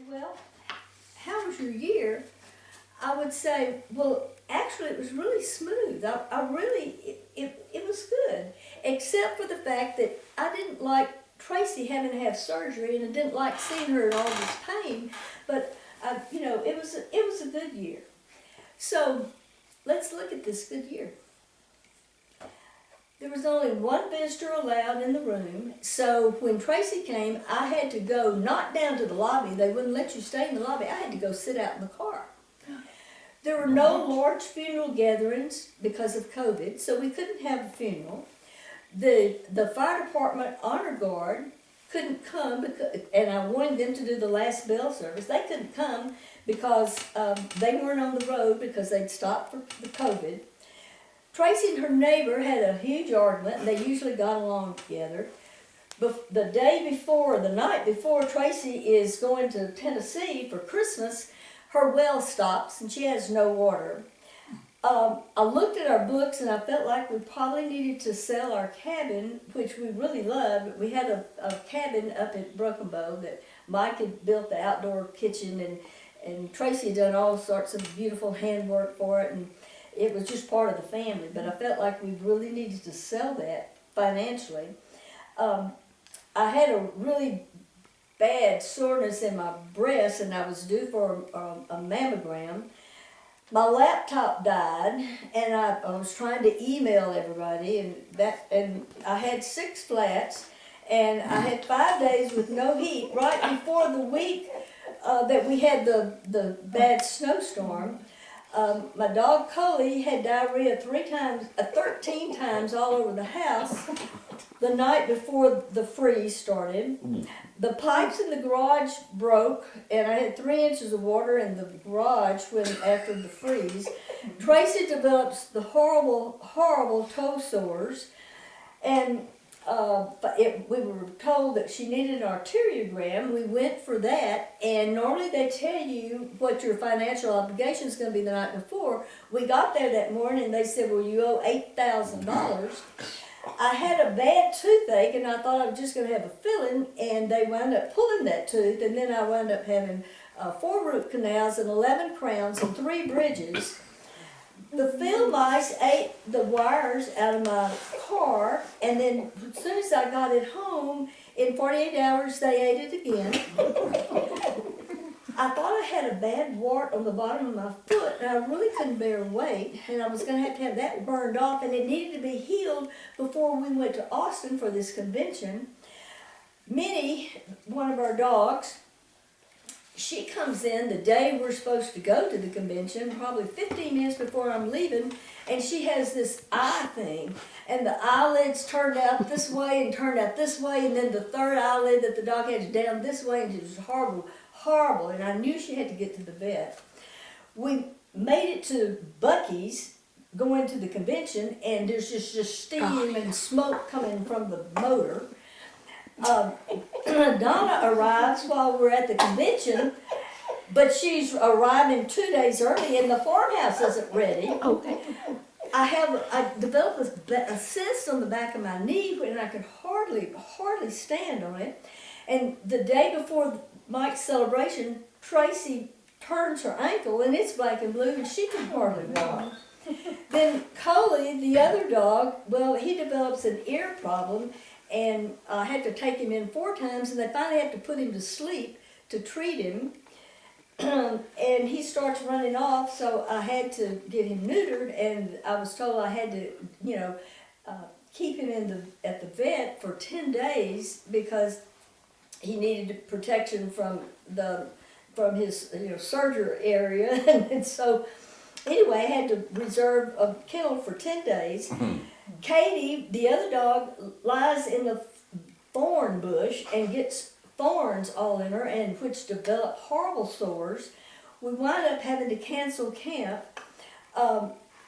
Well, how was your year? I would say, well, actually, it was really smooth. I really, it was good, except for the fact that I didn't like Tracy having to have surgery, and I didn't like seeing her in all this pain. But it was a good year. So let's look at this good year. There was only one visitor allowed in the room, so when Tracy came, I had to go not down to the lobby. They wouldn't let you stay in the lobby. I had to go sit out in the car. There were no large funeral gatherings because of COVID, so we couldn't have a funeral. The fire department honor guard couldn't come because, and I wanted them to do the last bell service. They couldn't come because they weren't on the road because they'd stopped for the COVID. Tracy and her neighbor had a huge argument, and they usually got along together. The day before, the night before Tracy is going to Tennessee for Christmas, her well stops and she has no water. I looked at our books and I felt like we probably needed to sell our cabin, which we really loved. We had a cabin up at Broken Bow that Mike had built the outdoor kitchen, and Tracy had done all sorts of beautiful handwork for it, and it was just part of the family. But I felt like we really needed to sell that financially. I had a really bad soreness in my breast, and I was due for a mammogram. My laptop died, and I was trying to email everybody, and I had 6 flats, and I had 5 days with no heat right before the week that we had the bad snowstorm. My dog Coley had diarrhea 13 times all over the house the night before the freeze started. The pipes in the garage broke, and I had 3 inches of water in the garage after the freeze. Tracy develops the horrible toe sores, and we were told that she needed an arteriogram. We went for that, and normally they tell you what your financial obligation is going to be the night before. We got there that morning, and they said, well, you owe $8,000. I had a bad toothache, and I thought I was just going to have a filling, and they wound up pulling that tooth, and then I wound up having 4 root canals and 11 crowns and 3 bridges. The field mice ate the wires out of my car, and then as soon as I got it home, in 48 hours they ate it again. I thought I had a bad wart on the bottom of my foot, and I really couldn't bear weight, and I was going to have that burned off, and it needed to be healed before we went to Austin for this convention. Minnie, one of our dogs, she comes in the day we're supposed to go to the convention, probably 15 minutes before I'm leaving, and she has this eye thing, and the eyelids turned out this way and turned out this way, and then the third eyelid that the dog had down this way, and it was horrible, and I knew she had to get to the vet. We made it to Buc-ee's going to the convention, and there's just steam and smoke coming from the motor. Donna arrives while we're at the convention, but she's arriving 2 days early, and the farmhouse isn't ready. Okay. I developed a cyst on the back of my knee, and I could hardly stand on it. And the day before Mike's celebration, Tracy turns her ankle, and it's black and blue, and she can hardly walk. Then Coley, the other dog, well, he develops an ear problem, and I had to take him in 4 times, and they finally had to put him to sleep to treat him. And he starts running off, so I had to get him neutered, and I was told I had to, keep him at the vet for 10 days because he needed protection from his surgery area, and so anyway, I had to reserve a kennel for 10 days. Katie, the other dog, lies in the thorn bush and gets thorns all in her, and which develop horrible sores. We wound up having to cancel camp.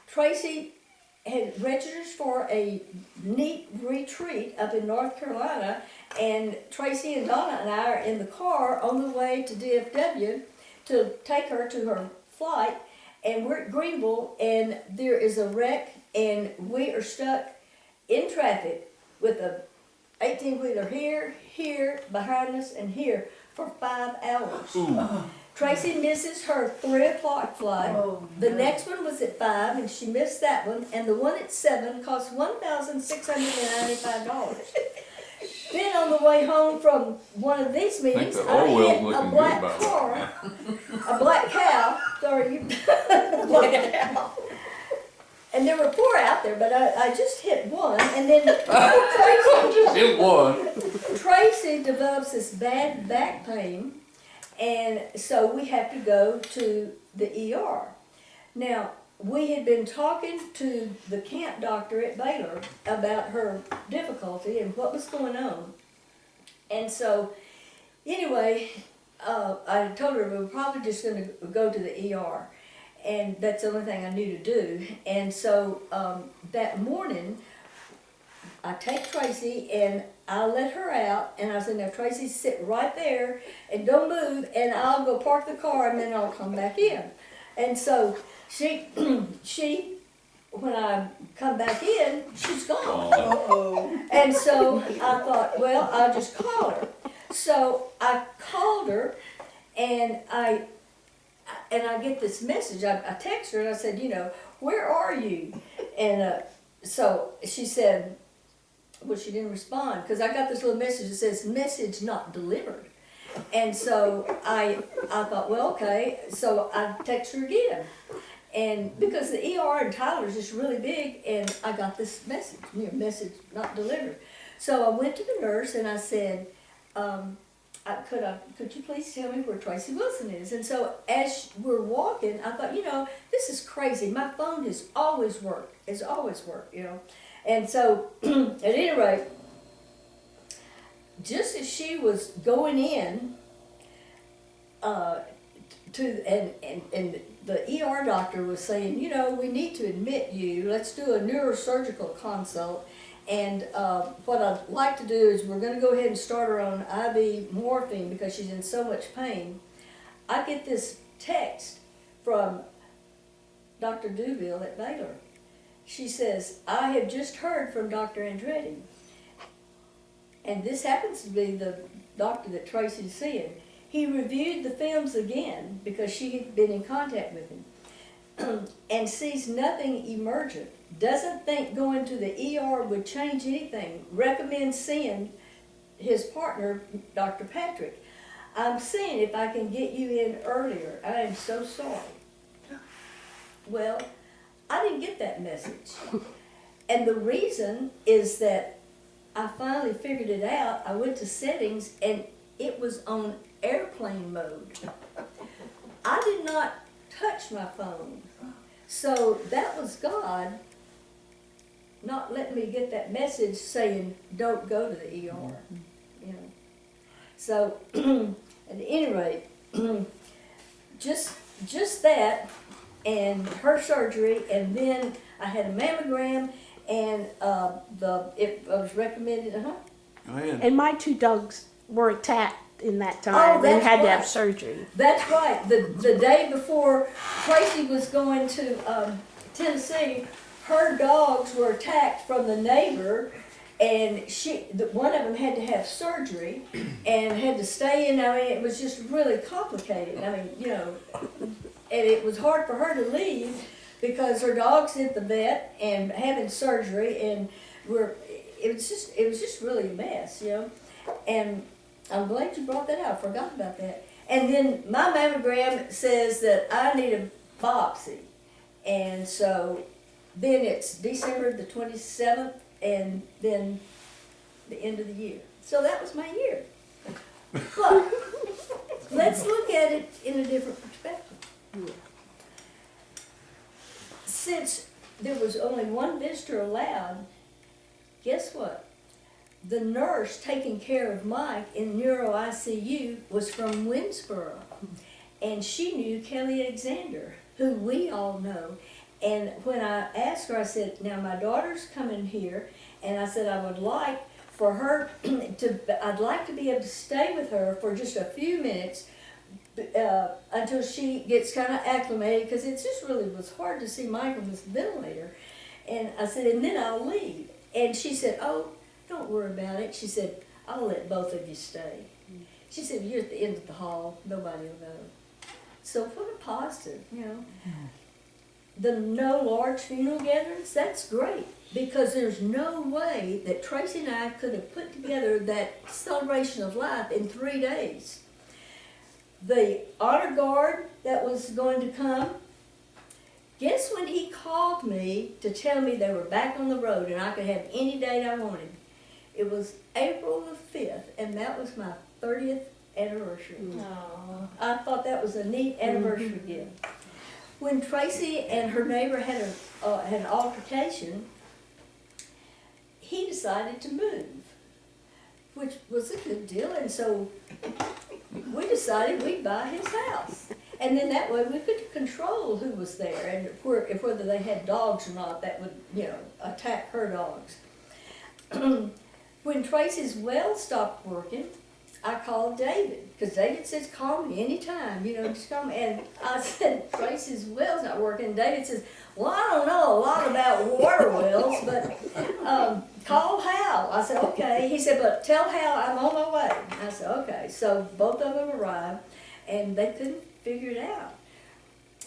Tracy had registered for a neat retreat up in North Carolina, and Tracy and Donna and I are in the car on the way to DFW to take her to her flight, and we're at Greenville, and there is a wreck, and we are stuck in traffic with a 18-wheeler here, behind us, and here for 5 hours. Tracy misses her 3 o'clock flight. The next one was at 5, and she missed that one. And the one at 7 cost $1,695. Then on the way home from one of these meetings, the I oil well's hit a looking black good, by the car, a black cow. Sorry, you. Black cow. And there were 4 out there, but I just hit one, and then Tracy, It won. Tracy develops this bad back pain, and so we have to go to the ER. Now, we had been talking to the camp doctor at Baylor about her difficulty and what was going on. And so, anyway, I told her we were probably just going to go to the ER. And that's the only thing I knew to do. And so that morning, I take Tracy and I let her out, and I said, now Tracy, sit right there and don't move, and I'll go park the car and then I'll come back in. And so she, when I come back in, she's gone. And so I thought, well, I'll just call her. So I called her, and I get this message. I text her and I said, where are you? And so she said, well, she didn't respond because I got this little message that says message not delivered. And so I thought, well, okay. So I text her again. And because the ER in Tyler is just really big, and I got this message, message not delivered. So I went to the nurse and I said, could you please tell me where Tracy Wilson is? And so as we're walking, I thought, this is crazy. My phone has always worked. It's always worked, And so, at any rate, just as she was going in, and the ER doctor was saying, we need to admit you. Let's do a neurosurgical consult. And what I'd like to do is we're going to go ahead and start her on IV morphine because she's in so much pain. I get this text from Dr. Duville at Baylor. She says, I have just heard from Dr. Andretti. And this happens to be the doctor that Tracy's seeing. He reviewed the films again because she had been in contact with him and sees nothing emergent. Doesn't think going to the ER would change anything. Recommends seeing his partner, Dr. Patrick. I'm seeing if I can get you in earlier. I am so sorry. Well, I didn't get that message. And the reason is that I finally figured it out. I went to settings and it was on airplane mode. I did not touch my phone. So that was God not letting me get that message saying, don't go to the ER. So, at any rate, just that, and her surgery, and then I had a mammogram, and it was recommended. Go ahead. And my 2 dogs were attacked in that time and had to have surgery. That's right. The day before Tracy was going to Tennessee, her dogs were attacked from the neighbor, and one of them had to have surgery and had to stay in. I mean, it was just really complicated. I mean, and it was hard for her to leave because her dog's at the vet and having surgery, and it was just really a mess, And I'm glad you brought that out. I forgot about that. And then my mammogram says that I need a biopsy, and so then it's December the 27th, and then the end of the year. So that was my year. But let's look at it in a different perspective. Since there was only one visitor allowed, guess what? The nurse taking care of Mike in neuro ICU was from Winsboro, and she knew Kelly Alexander, who we all know. And when I asked her, I said, now my daughter's coming here, and I said I would like for her I'd like to be able to stay with her for just a few minutes until she gets kind of acclimated, because it just really was hard to see Mike on this ventilator. And I said, and then I'll leave. And she said, oh, don't worry about it. She said, I'll let both of you stay. She said, you're at the end of the hall, nobody will know. So what a positive, you know. The no large funeral gatherings, that's great, because there's no way that Tracy and I could have put together that celebration of life in 3 days. The honor guard that was going to come, guess when he called me to tell me they were back on the road and I could have any date I wanted? It was April the 5th, and that was my 30th anniversary. I thought that was a neat anniversary gift. When Tracy and her neighbor had an altercation, he decided to move, which was a good deal, and so we decided we'd buy his house. And then that way we could control who was there, and whether they had dogs or not, that would, you know, attack her dogs. When Tracy's well stopped working, I called David, because David says, call me anytime, you know, just call me. And I said, Tracy's well's not working. And David says, well, I don't know a lot about water wells, but call Hal. I said, okay. He said, but tell Hal I'm on my way. I said, okay. So both of them arrived, and they couldn't figure it out.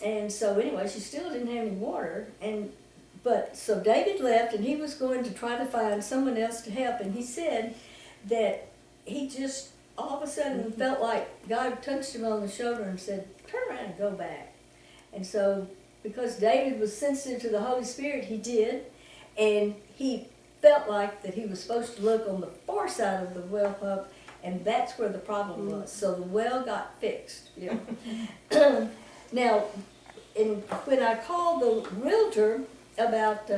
And so anyway, she still didn't have any water. But so David left, and he was going to try to find someone else to help. And he said that he just all of a sudden felt like God touched him on the shoulder and said, turn around and go back. And so because David was sensitive to the Holy Spirit, he did. And he felt like that he was supposed to look on the far side of the well pump, and that's where the problem was. So the well got fixed. You know. Now, when I called the realtor about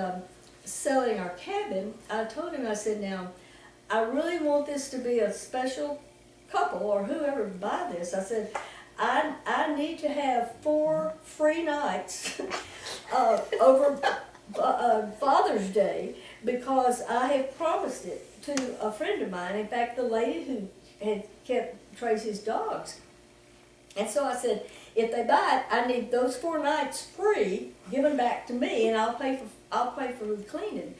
selling our cabin, I told him, I said, now, I really want this to be a special couple or whoever buy this. I said, I need to have 4 free nights over Father's Day, because I have promised it to a friend of mine. In fact, the lady who had kept Tracy's dogs. And so I said, if they buy it, I need those 4 nights free, given back to me, and I'll pay for the cleaning.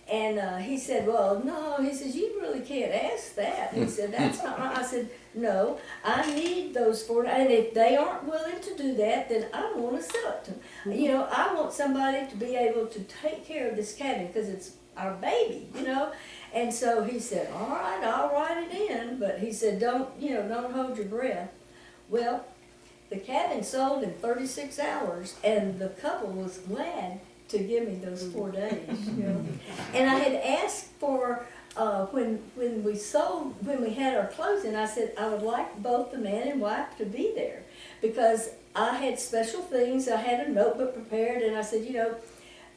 And he said, well, no, he says, you really can't ask that. He said, that's not right. I said, no, I need those 4, and if they aren't willing to do that, then I don't want to sell it to them. You know, I want somebody to be able to take care of this cabin, because it's our baby, you know. And so he said, all right, I'll write it in, but he said, don't hold your breath. Well, the cabin sold in 36 hours, and the couple was glad to give me those 4 days, you know. And I had asked for, when we had our closing, I said I would like both the man and wife to be there, because I had special things. I had a notebook prepared, and I said, you know,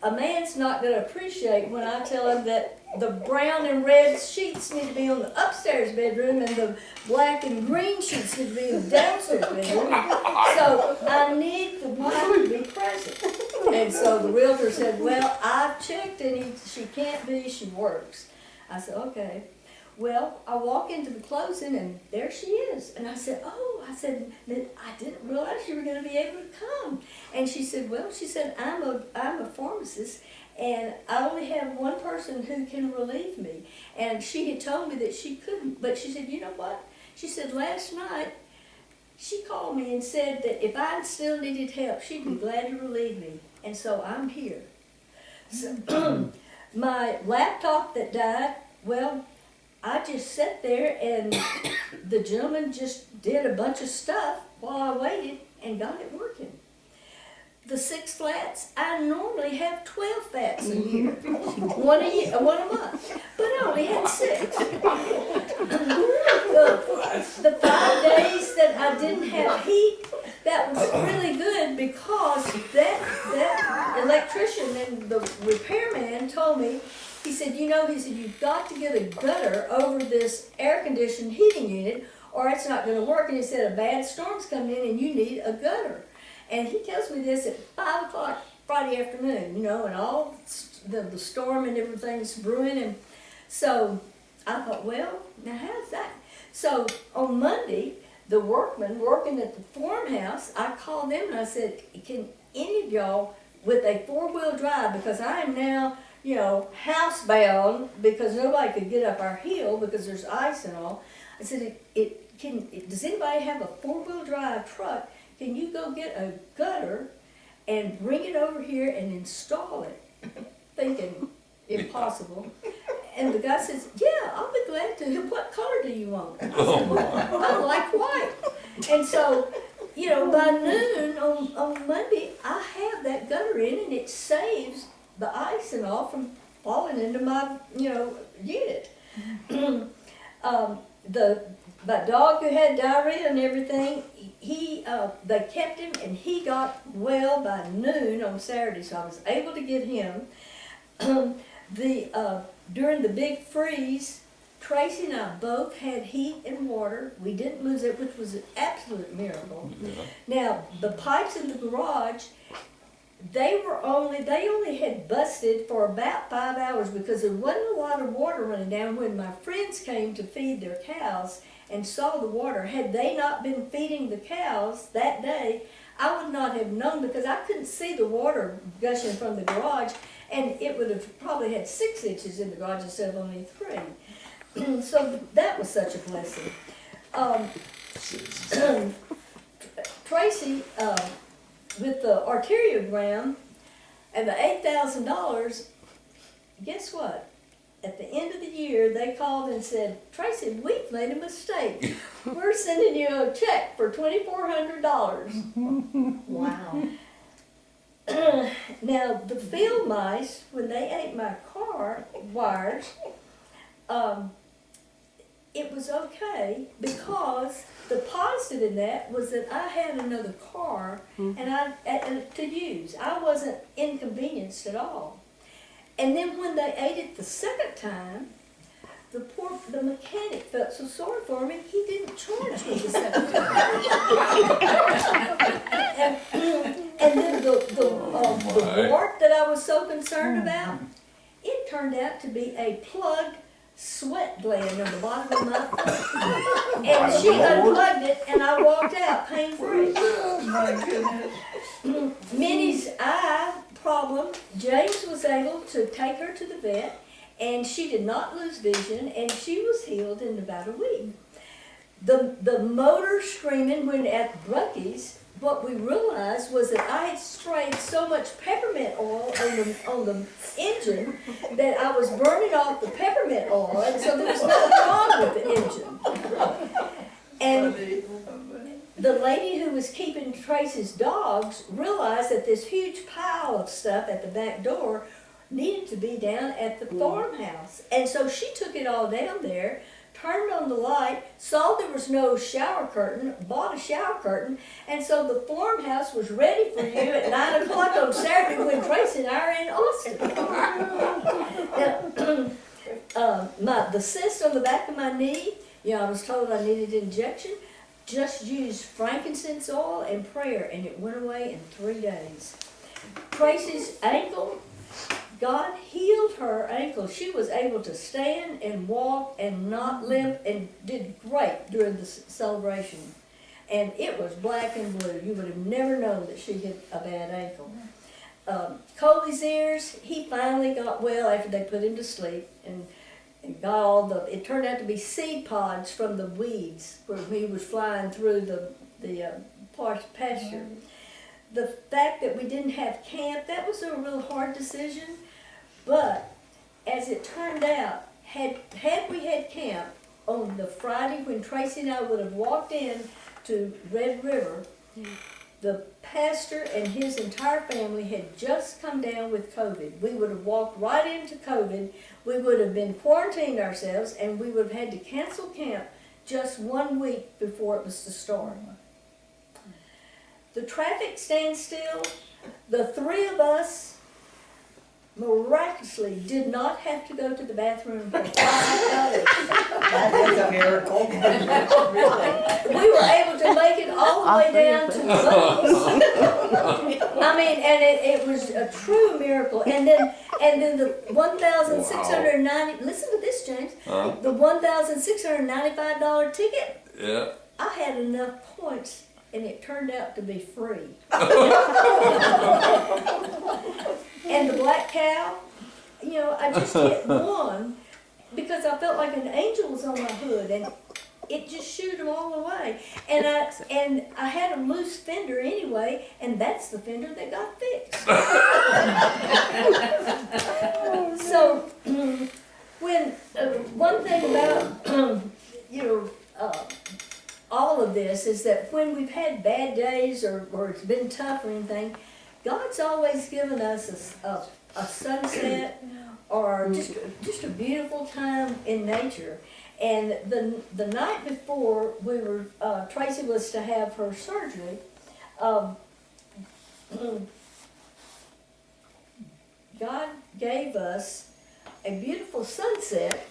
a man's not going to appreciate when I tell him that the brown and red sheets need to be on the upstairs bedroom and the black and green sheets need to be in the downstairs bedroom. So I need the wife to be present. And so the realtor said, well, I've checked and she can't be, she works. I said, okay. Well, I walk into the closing and there she is. And I said, I didn't realize you were going to be able to come. And she said, well, I'm a pharmacist, and I only have one person who can relieve me. And she had told me that she couldn't, but she said, you know what? She said, last night, she called me and said that if I still needed help, she'd be glad to relieve me. And so I'm here. So, my laptop that died, well, I just sat there and the gentleman just did a bunch of stuff while I waited and got it working. The 6 flats, I normally have 12 flats a year, one a month, but I only had 6. The 5 days that I didn't have heat, that was really good, because that electrician and the repairman told me, he said, you've got to get a gutter over this air-conditioned heating unit, or it's not going to work. And he said, a bad storm's coming in and you need a gutter. And he tells me this at 5 o'clock Friday afternoon, and all the storm and everything's brewing. And so I thought, well, now how's that? So on Monday, the workmen working at the farmhouse, I called them and I said, can any of y'all with a 4-wheel drive, because I am now, housebound because nobody could get up our hill because there's ice and all. I said, does anybody have a 4-wheel drive truck? Can you go get a gutter and bring it over here and install it? Thinking impossible. And the guy says, yeah, I'll be glad to. What color do you want? I said, well, I like white. And so, by noon on Monday, I have that gutter in, and it saves the ice and all from falling into my, unit. My dog who had diarrhea and everything, they kept him, and he got well by noon on Saturday, so I was able to get him. During the big freeze, Tracy and I both had heat and water. We didn't lose it, which was an absolute miracle. Yeah. Now, the pipes in the garage, they only had busted for about 5 hours because there wasn't a lot of water running down. When my friends came to feed their cows and saw the water, had they not been feeding the cows that day, I would not have known because I couldn't see the water gushing from the garage, and it would have probably had 6 inches in the garage instead of only 3. So that was such a blessing. Tracy, with the arteriogram and the $8,000, guess what? At the end of the year, they called and said, Tracy, we've made a mistake. We're sending you a check for $2,400. Wow. Now, the field mice, when they ate my car wires, it was okay because the positive in that was that I had another car and to use. I wasn't inconvenienced at all. And then when they ate it the second time, the mechanic felt so sorry for me, he didn't charge me the second time. and then the wart that I was so concerned about, it turned out to be a plugged sweat gland on the bottom of my foot. And she unplugged it, and I walked out pain-free. Minnie's eye problem, James was able to take her to the vet, and she did not lose vision, and she was healed in about a week. The motor screaming when at Buc-ee's, what we realized was that I had sprayed so much peppermint oil on the engine that I was burning off the peppermint oil, and so there was nothing wrong with the engine. And the lady who was keeping Tracy's dogs realized that this huge pile of stuff at the back door needed to be down at the farmhouse. And so she took it all down there, turned on the light, saw there was no shower curtain, bought a shower curtain, and so the farmhouse was ready for you at 9 o'clock on Saturday when Tracy and I are in Austin. Now, the cyst on the back of my knee, I was told I needed an injection. Just used frankincense oil and prayer, and it went away in 3 days. Tracy's ankle, God healed her ankle. She was able to stand and walk and not limp, and did great during the celebration. And it was black and blue. You would have never known that she had a bad ankle. Coley's ears, he finally got well after they put him to sleep, and got all it turned out to be seed pods from the weeds where he was flying through the pasture. The fact that we didn't have camp, that was a real hard decision, but as it turned out, had we had camp on the Friday when Tracy and I would have walked in to Red River, the pastor and his entire family had just come down with COVID. We would have walked right into COVID. We would have been quarantined ourselves, and we would have had to cancel camp just 1 week before it was to start. The traffic standstill, the 3 of us miraculously did not have to go to the bathroom for 5 hours. That is a miracle. We were able to make it all the way down to Buc-ee's. I mean, and it was a true miracle. And then the 1,690. Listen to this, James. The $1,695 ticket. Yeah. I had enough points, and it turned out to be free. And the black cow, I just hit one because I felt like an angel was on my hood, and it just shooed them all away. And I had a loose fender anyway, and that's the fender that got fixed. So when one thing about all of this is that when we've had bad days or it's been tough or anything, God's always given us a sunset or just a beautiful time in nature. And the night before Tracy was to have her surgery, God gave us a beautiful sunset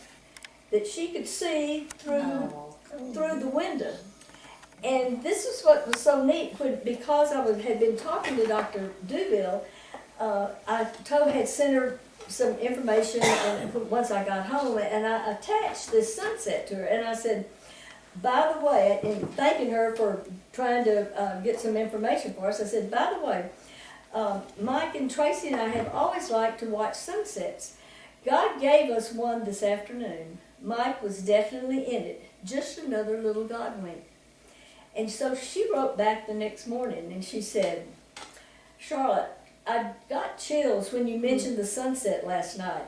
that she could see through the window. And this is what was so neat, because had been talking to Dr. Duville, had sent her some information once I got home, and I attached this sunset to her, and I said, by the way, and thanking her for trying to get some information for us, I said, by the way, Mike and Tracy and I have always liked to watch sunsets. God gave us one this afternoon. Mike was definitely in it, just another little God wink. And so she wrote back the next morning, and she said, Charlotte, I got chills when you mentioned the sunset last night.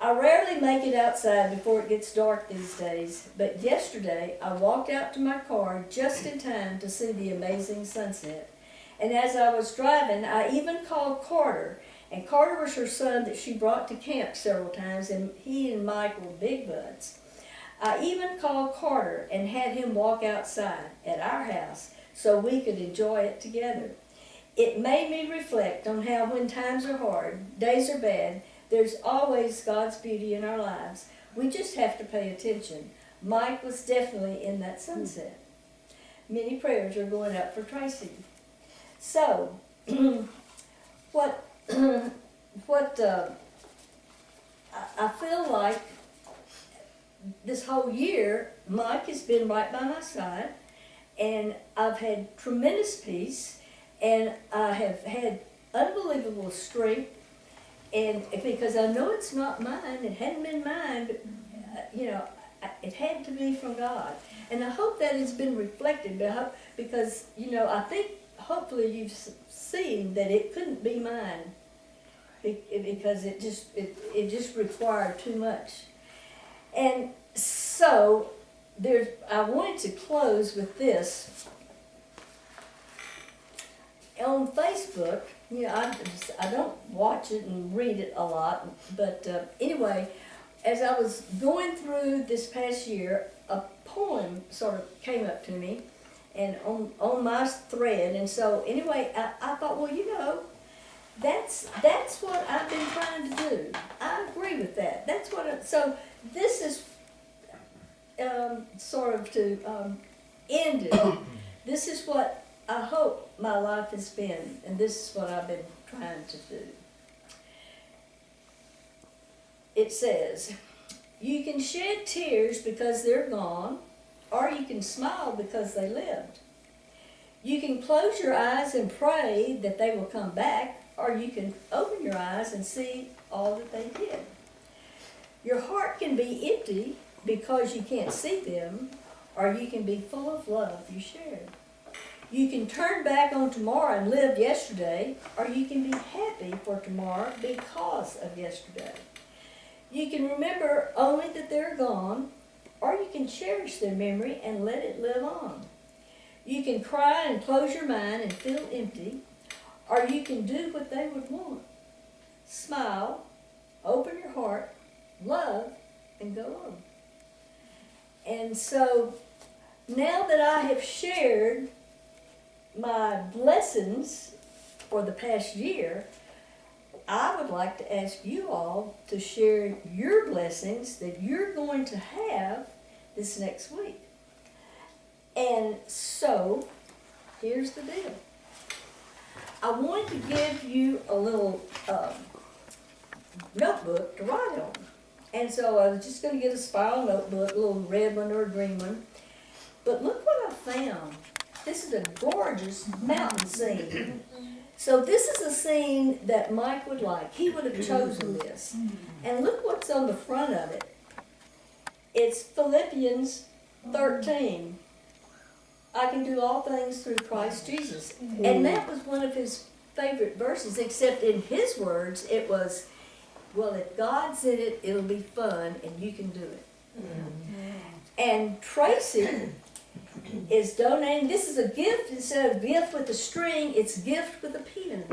I rarely make it outside before it gets dark these days, but yesterday I walked out to my car just in time to see the amazing sunset. And as I was driving, I even called Carter, and Carter was her son that she brought to camp several times, and he and Mike were big buds. I even called Carter and had him walk outside at our house so we could enjoy it together. It made me reflect on how when times are hard, days are bad, there's always God's beauty in our lives. We just have to pay attention. Mike was definitely in that sunset. Many prayers are going up for Tracy. So, what I feel like this whole year, Mike has been right by my side, and I've had tremendous peace, and I have had unbelievable strength, and because I know it's not mine, it hadn't been mine, but it had to be from God. And I hope that has been reflected, because I think hopefully you've seen that it couldn't be mine, because it just required too much. And so I wanted to close with this. On Facebook, I don't watch it and read it a lot, but anyway, as I was going through this past year, a poem sort of came up to me, and on my thread, and so anyway, I thought, well, that's what I've been trying to do. I agree with that. So this is sort of to end it. This is what I hope my life has been, and this is what I've been trying to do. It says, you can shed tears because they're gone, or you can smile because they lived. You can close your eyes and pray that they will come back, or you can open your eyes and see all that they did. Your heart can be empty because you can't see them, or you can be full of love you shared. You can turn back on tomorrow and live yesterday, or you can be happy for tomorrow because of yesterday. You can remember only that they're gone, or you can cherish their memory and let it live on. You can cry and close your mind and feel empty, or you can do what they would want. Smile, open your heart, love, and go on. And so, now that I have shared my blessings for the past year, I would like to ask you all to share your blessings that you're going to have this next week. And so, here's the deal. I wanted to give you a little notebook to write on. And so I was just going to get a spiral notebook, a little red one or a green one. But look what I found. This is a gorgeous mountain scene. So this is a scene that Mike would like. He would have chosen this. And look what's on the front of it. It's Philippians 13. I can do all things through Christ Jesus. And that was one of his favorite verses, except in his words, it was, well, if God's in it, it'll be fun and you can do it. And Tracy is donating, this is a gift, instead of gift with a string, it's gift with a pen.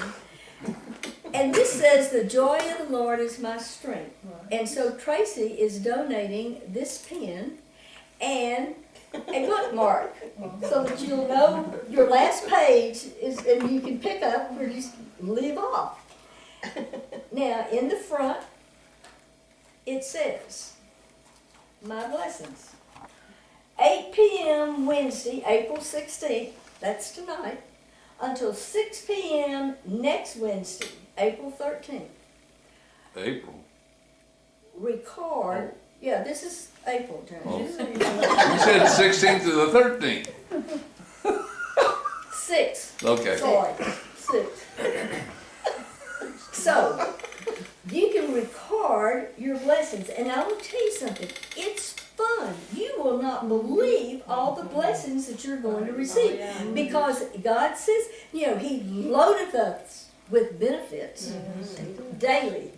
And this says, the joy of the Lord is my strength. And so Tracy is donating this pen and a bookmark, so that you'll know your last page is, and you can pick up or just leave off. Now, in the front, it says, my blessings. 8 p.m. Wednesday, April 16th, that's tonight, until 6 p.m. next Wednesday, April 13th. April. Record, yeah, this is April, James. Oh. You said 16th to the 13th. 6. Okay. Sorry, 6. So, you can record your blessings, and I will tell you something, it's fun. You will not believe all the blessings that you're going to receive, because God says, you know, He loadeth us with benefits daily.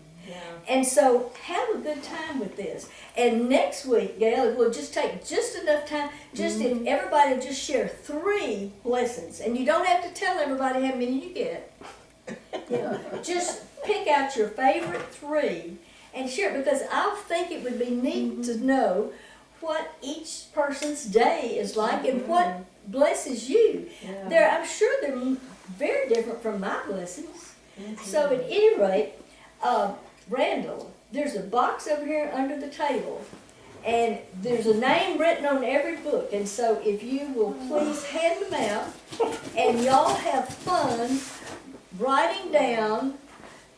And so, have a good time with this. And next week, Gail, we'll just take just enough time, just if everybody will just share 3 blessings, and you don't have to tell everybody how many you get. You know, just pick out your favorite 3 and share it, because I think it would be neat to know what each person's day is like and what blesses you. I'm sure they're very different from my blessings. So at any rate, Randall, there's a box over here under the table, and there's a name written on every book, and so if you will please hand them out, and y'all have fun writing down,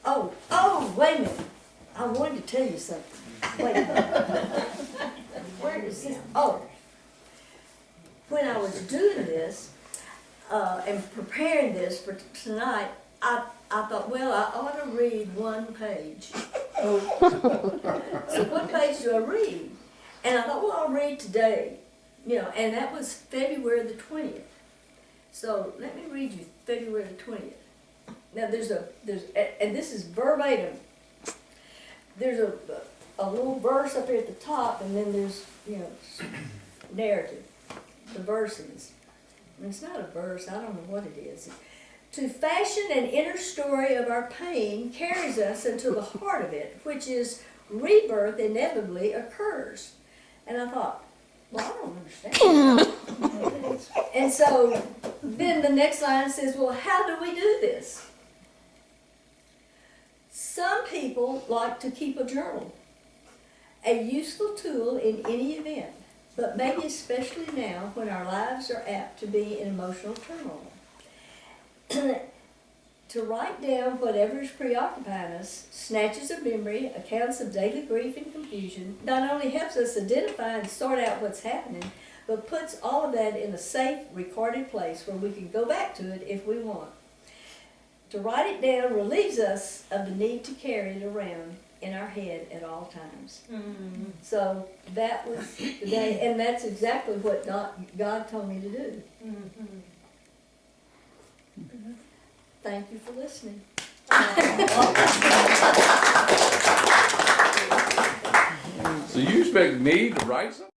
wait a minute, I wanted to tell you something. Wait a minute. Where is this? Oh, when I was doing this, and preparing this for tonight, I thought, well, I ought to read one page. So what page do I read? And I thought, well, I'll read today. You know, and that was February the 20th. So let me read you February the 20th. Now and this is verbatim. There's a little verse up here at the top, and then there's, you know, narrative, the verses. And it's not a verse, I don't know what it is. To fashion an inner story of our pain carries us into the heart of it, which is rebirth inevitably occurs. And I thought, well, I don't understand. And so then the next line says, well, how do we do this? Some people like to keep a journal, a useful tool in any event, but maybe especially now when our lives are apt to be in emotional turmoil. To write down whatever is preoccupying us, snatches of memory, accounts of daily grief and confusion, not only helps us identify and sort out what's happening, but puts all of that in a safe, recorded place where we can go back to it if we want. To write it down relieves us of the need to carry it around in our head at all times. So that was the day, and that's exactly what God told me to do. Thank you for listening. So you expect me to write something?